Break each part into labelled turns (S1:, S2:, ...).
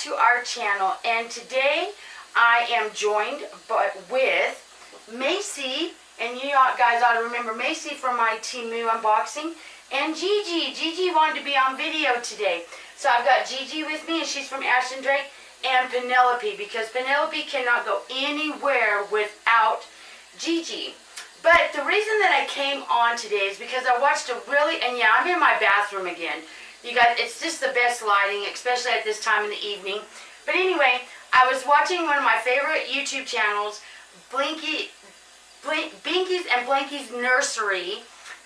S1: to our channel, and today I am joined with Macy, and you guys ought to remember Macy from my Temu unboxing, and Gigi. Gigi wanted to be on video today, so I've got Gigi with me, and she's from Ashton Drake, and Penelope, because Penelope cannot go anywhere without Gigi. But the reason that I came on today is because I watched a really, and yeah, I'm in my bathroom again. You guys, it's just the best lighting, especially at this time in the evening. But anyway, I was watching one of my favorite YouTube channels, Binkies and Blanky's Nursery,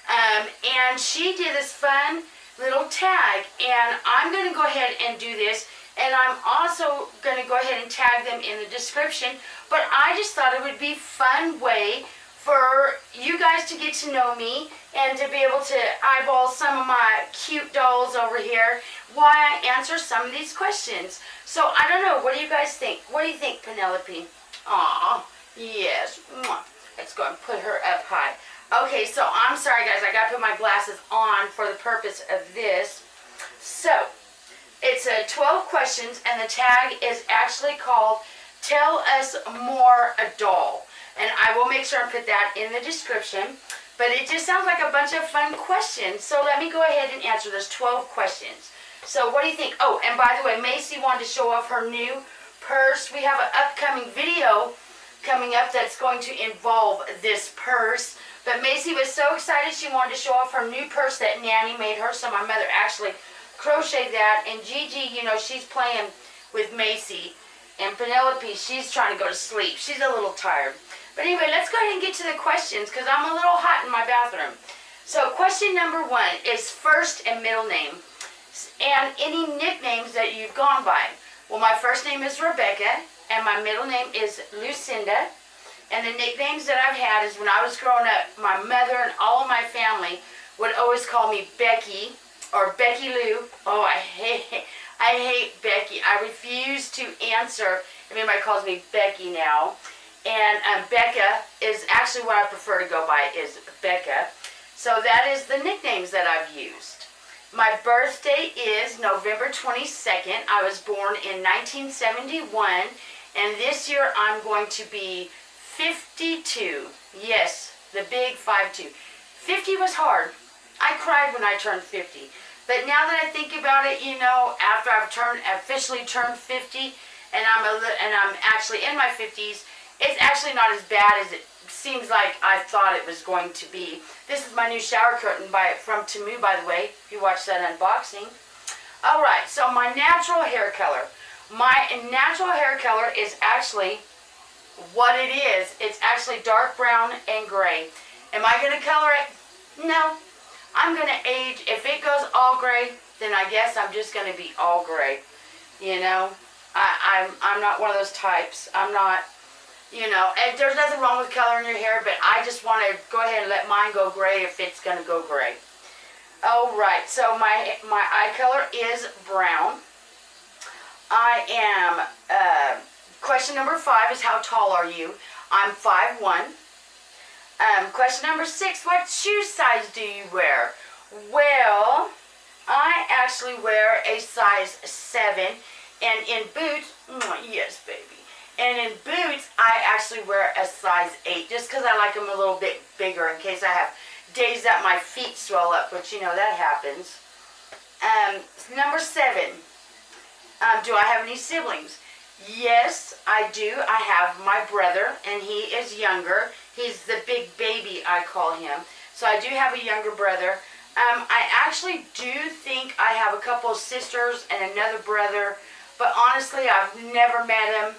S1: and she did this fun little tag, and I'm going to go ahead and do this, and I'm also going to go ahead and tag them in the description, but I just thought it would be a fun way for you guys to get to know me and to be able to eyeball some of my cute dolls over here while I answer some of these questions. So I don't know, what do you guys think? What do you think, Penelope? Aw, yes. Let's go and put her up high. Okay, so I'm sorry guys, I gotta put my glasses on for the purpose of this. So, it's 12 questions, and the tag is actually called Tell Us More a Doll. And I will make sure and put that in the description. But it just sounds like a bunch of fun questions. So let me go ahead and answer those 12 questions. So what do you think? Oh, and by the way, Macy wanted to show off her new purse. We have an upcoming video coming up that's going to involve this purse. But Macy was so excited she wanted to show off her new purse that Nanny made her. So my mother actually crocheted that. And Gigi, you know, she's playing with Macy. And Penelope, she's trying to go to sleep. She's a little tired. But anyway, let's go ahead and get to the questions because I'm a little hot in my bathroom. So question number 1 is first and middle name. And any nicknames that you've gone by. Well, my first name is Rebecca, and my middle name is Lucinda. And the nicknames that I've had is when I was growing up, my mother and all of my family would always call me Becky or Becky Lou. Oh, I hate Becky. I refuse to answer if anybody calls me Becky now. And Becca is actually what I prefer to go by, is Becca. So that is the nicknames that I've used. My birthday is November 22nd. I was born in 1971. And this year I'm going to be 52. Yes, the big 5-2. 50 was hard. I cried when I turned 50. But now that I think about it, you know, after I've officially turned 50, and I'm actually in my 50s, it's actually not as bad as it seems like I thought it was going to be. This is my new shower curtain from Temu, by the way, if you watched that unboxing. Alright, so my natural hair color. My natural hair color is actually what it is. It's actually dark brown and gray. Am I going to color it? No. I'm going to age. If it goes all gray, then I guess I'm just going to be all gray. You know, I'm not one of those types. I'm not, you know, and there's nothing wrong with coloring your hair, but I just want to go ahead and let mine go gray if it's going to go gray. Alright, so my eye color is brown. I am, question number 5 is how tall are you? I'm 5'1". Question number 6, what shoe size do you wear? Well, I actually wear a size 7, and in boots, yes baby, and in boots I actually wear a size 8, just because I like them a little bit bigger in case I have days that my feet swell up, which you know that happens. Number 7, do I have any siblings? Yes, I do. I have my brother, and he is younger. He's the big baby, I call him. So I do have a younger brother. I actually do think I have a couple of sisters and another brother, but honestly, I've never met him.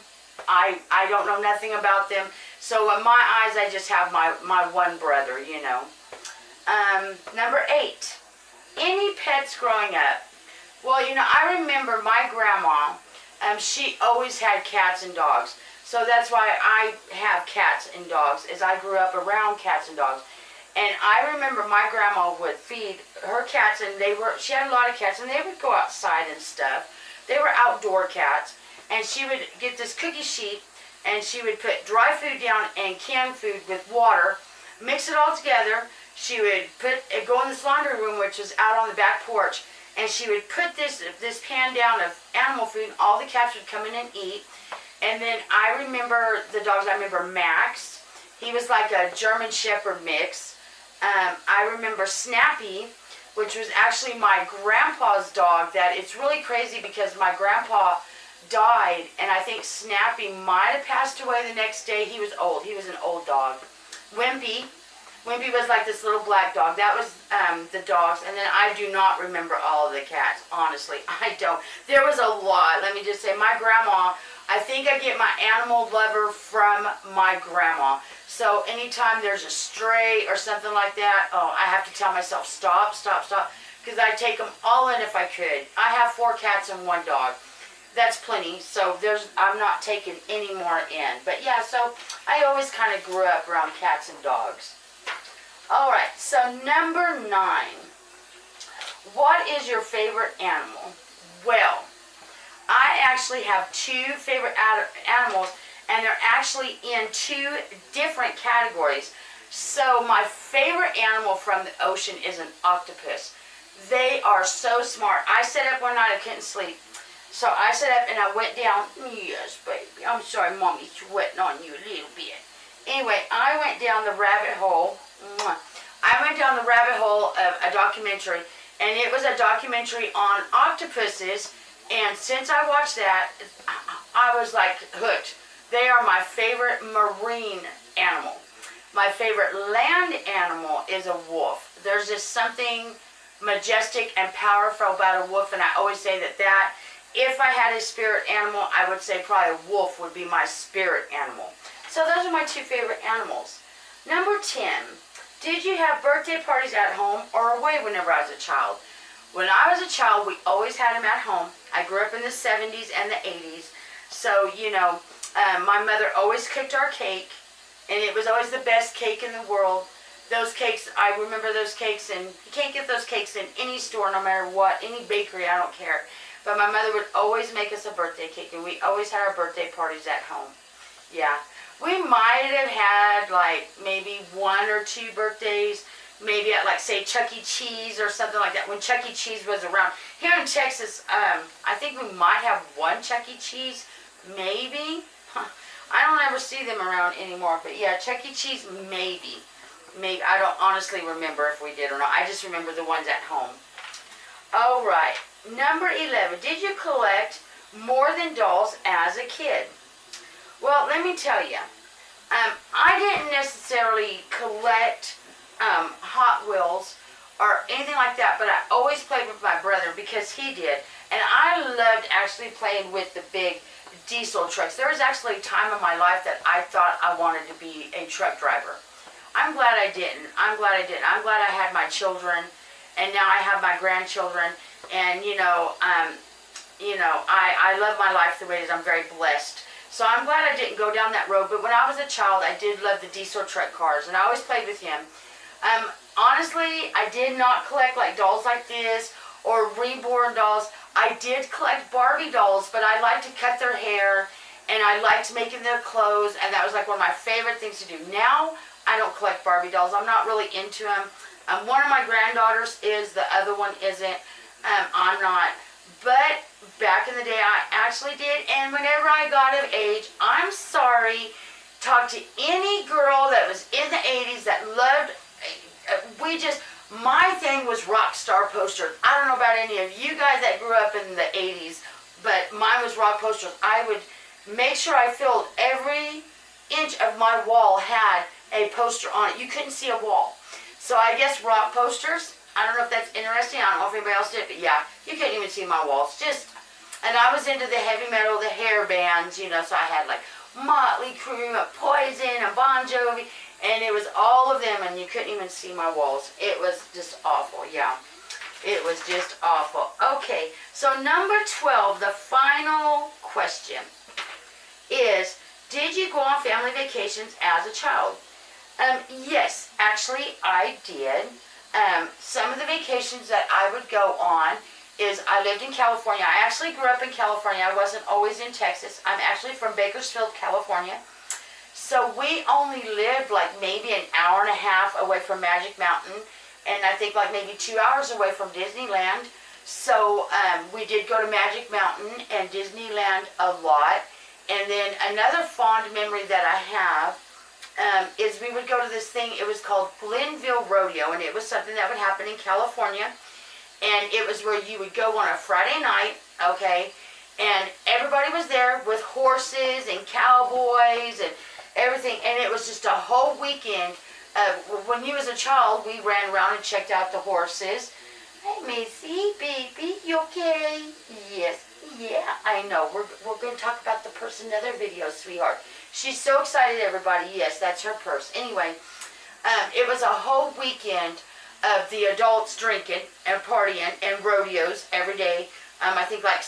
S1: I don't know nothing about them. So in my eyes, I just have my one brother, you know. Number 8, any pets growing up? Well, you know, I remember my grandma, she always had cats and dogs. So that's why I have cats and dogs, as I grew up around cats and dogs. And I remember my grandma would feed her cats, and she had a lot of cats, and they would go outside and stuff. They were outdoor cats. And she would get this cookie sheet, and she would put dry food down and canned food with water, mix it all together. She would go in this laundry room, which was out on the back porch, and she would put this pan down of animal food, and all the cats would come in and eat. And then I remember the dogs. I remember Max. He was like a German Shepherd mix. I remember Snappy, which was actually my grandpa's dog. That it's really crazy because my grandpa died, and I think Snappy might have passed away the next day. He was old. He was an old dog. Wimpy was like this little black dog. That was the dogs. And then I do not remember all of the cats. Honestly, I don't. There was a lot. Let me just say, my grandma, I think I get my animal lover from my grandma. So anytime there's a stray or something like that, oh, I have to tell myself, stop, stop, stop. Because I'd take them all in if I could. I have 4 cats and 1 dog. That's plenty. So I'm not taking any more in. But yeah, so I always kind of grew up around cats and dogs. Alright, so number 9. What is your favorite animal? Well, I actually have 2 favorite animals, and they're actually in 2 different categories. So my favorite animal from the ocean is an octopus. They are so smart. I sat up one night, I couldn't sleep. So I sat up and I went down. Yes, baby. I'm sorry, Mommy's sweating on you a little bit. Anyway, I went down the rabbit hole. I went down the rabbit hole of a documentary, and it was a documentary on octopuses, and since I watched that, I was like hooked. They are my favorite marine animal. My favorite land animal is a wolf. There's just something majestic and powerful about a wolf, and I always say that if I had a spirit animal, I would say probably a wolf would be my spirit animal. So those are my 2 favorite animals. Number 10, did you have birthday parties at home or away whenever I was a child? When I was a child, we always had them at home. I grew up in the 70s and the 80s. So, my mother always cooked our cake, and it was always the best cake in the world. Those cakes, I remember those cakes, and you can't get those cakes in any store, no matter what, any bakery, I don't care. But my mother would always make us a birthday cake, and we always had our birthday parties at home. Yeah. We might have had like maybe 1 or 2 birthdays, maybe at like say Chuck E. Cheese or something like that, when Chuck E. Cheese was around. Here in Texas, I think we might have 1 Chuck E. Cheese, maybe. I don't ever see them around anymore, but yeah, Chuck E. Cheese, maybe. I don't honestly remember if we did or not. I just remember the ones at home. All right, number 11. Did you collect more than dolls as a kid? Well, let me tell you, I didn't necessarily collect Hot Wheels or anything like that, but I always played with my brother because he did. And I loved actually playing with the big diesel trucks. There was actually a time in my life that I thought I wanted to be a truck driver. I'm glad I didn't. I'm glad I had my children, and now I have my grandchildren, and I love my life the way it is. I'm very blessed. So I'm glad I didn't go down that road. But when I was a child, I did love the diesel truck cars, and I always played with him. Honestly, I did not collect like dolls like this or reborn dolls. I did collect Barbie dolls, but I liked to cut their hair, and I liked making their clothes, and that was like one of my favorite things to do. Now, I don't collect Barbie dolls. I'm not really into them. One of my granddaughters is, the other one isn't. I'm not. But back in the day, I actually did, and whenever I got of age, I'm sorry, talk to any girl that was in the 80s that loved, my thing was rock star posters. I don't know about any of you guys that grew up in the 80s, but mine was rock posters. I would make sure I filled every inch of my wall had a poster on it. You couldn't see a wall. So I guess rock posters, I don't know if that's interesting. I don't know if anybody else did, but yeah, you couldn't even see my walls. And I was into the heavy metal, the hair bands, so I had like Motley Crue, Poison, and Bon Jovi, and it was all of them, and you couldn't even see my walls. It was just awful, yeah. It was just awful. Okay, so number 12, the final question is, did you go on family vacations as a child? Yes, actually I did. Some of the vacations that I would go on is, I lived in California. I actually grew up in California. I wasn't always in Texas. I'm actually from Bakersfield, California. So we only lived like maybe an hour and a half away from Magic Mountain, and I think like maybe 2 hours away from Disneyland. So we did go to Magic Mountain and Disneyland a lot. And then another fond memory that I have is we would go to this thing. It was called Glenville Rodeo, and it was something that would happen in California. And it was where you would go on a Friday night, okay, and everybody was there with horses and cowboys and everything, and it was just a whole weekend. When you was a child, we ran around and checked out the horses. Hey, Macy, baby, you okay? Yes, yeah, I know. We're going to talk about the purse in another video, sweetheart. She's so excited, everybody. Yes, that's her purse. Anyway, it was a whole weekend of the adults drinking and partying and rodeos every day. I think like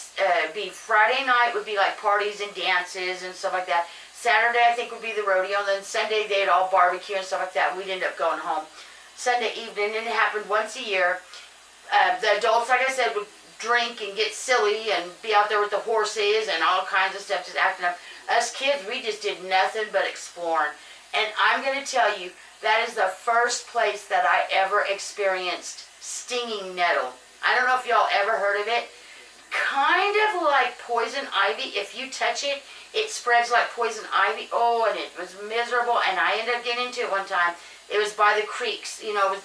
S1: be Friday night would be like parties and dances and stuff like that. Saturday I think would be the rodeo. And then Sunday they'd all barbecue and stuff like that. We'd end up going home Sunday evening, and it happened once a year. The adults, like I said, would drink and get silly and be out there with the horses and all kinds of stuff, just acting up. Us kids, we just did nothing but exploring. And I'm going to tell you, that is the first place that I ever experienced stinging nettle. I don't know if y'all ever heard of it. Kind of like poison ivy. If you touch it, it spreads like poison ivy. Oh, and it was miserable. And I ended up getting into it one time. It was by the creeks. You know,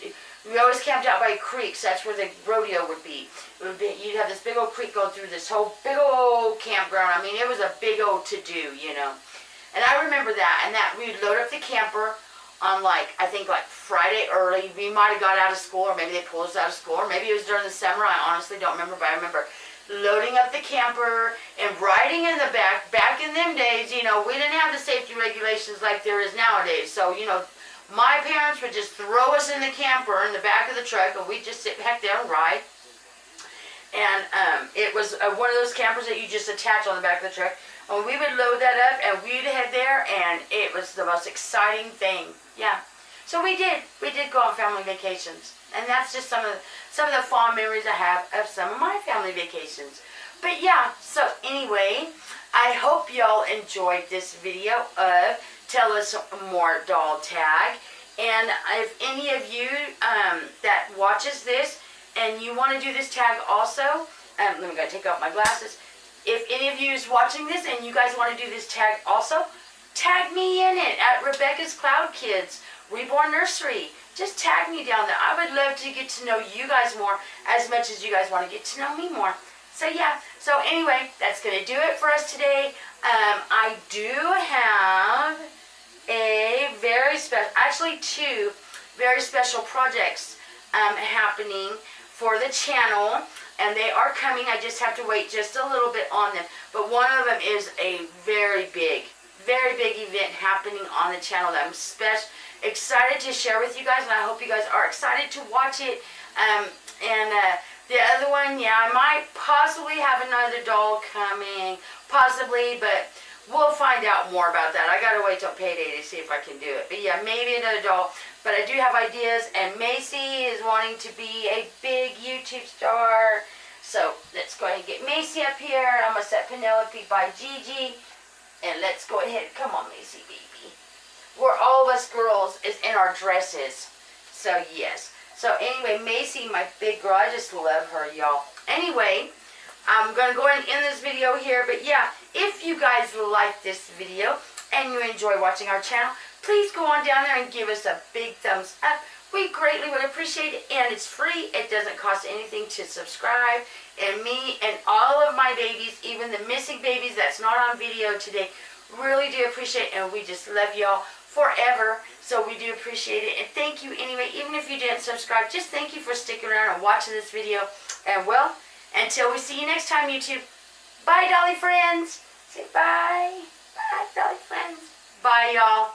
S1: we always camped out by creeks. That's where the rodeo would be. You'd have this big old creek going through this whole big old campground. I mean, it was a big old to-do, you know. And I remember that. And that we'd load up the camper on I think Friday early. We might have got out of school, or maybe they pulled us out of school, or maybe it was during the summer. I honestly don't remember, but I remember loading up the camper and riding in the back. Back in them days, you know, we didn't have the safety regulations like there is nowadays. So, you know, my parents would just throw us in the camper in the back of the truck, and we'd just sit back there and ride. And it was one of those campers that you just attach on the back of the truck. And we would load that up, and we'd head there, and it was the most exciting thing. Yeah. So we did go on family vacations. And that's just some of the fond memories I have of some of my family vacations. But yeah, so anyway, I hope y'all enjoyed this video of Tell Us More Doll Tag. And if any of you that watches this and you want to do this tag also, let me go take off my glasses. If any of you is watching this and you guys want to do this tag also, tag me in it at Rebecca's Cloud Kids Reborn Nursery. Just tag me down there. I would love to get to know you guys more as much as you guys want to get to know me more. So yeah, so anyway, that's going to do it for us today. I do have a very special, actually two very special projects happening for the channel, and they are coming. I just have to wait just a little bit on them. But one of them is a very big event happening on the channel that I'm excited to share with you guys, and I hope you guys are excited to watch it. The other one, yeah, I might possibly have another doll coming, possibly, but we'll find out more about that. I gotta wait till payday to see if I can do it. But yeah, maybe another doll. But I do have ideas, and Macy is wanting to be a big YouTube star. So let's go ahead and get Macy up here. I'm gonna set Penelope by Gigi. And let's go ahead. Come on, Macy, baby. We're all of us girls is in our dresses. So yes. So anyway, Macy, my big girl, I just love her, y'all. Anyway, I'm going to go ahead and end this video here. But yeah, if you guys like this video and you enjoy watching our channel, please go on down there and give us a big thumbs up. We greatly would appreciate it. And it's free. It doesn't cost anything to subscribe. And me and all of my babies, even the missing babies that's not on video today, really do appreciate it. And we just love y'all forever. So we do appreciate it. And thank you anyway. Even if you didn't subscribe, just thank you for sticking around and watching this video. And well, until we see you next time, YouTube. Bye, Dolly friends. Say bye. Bye, Dolly friends. Bye, y'all.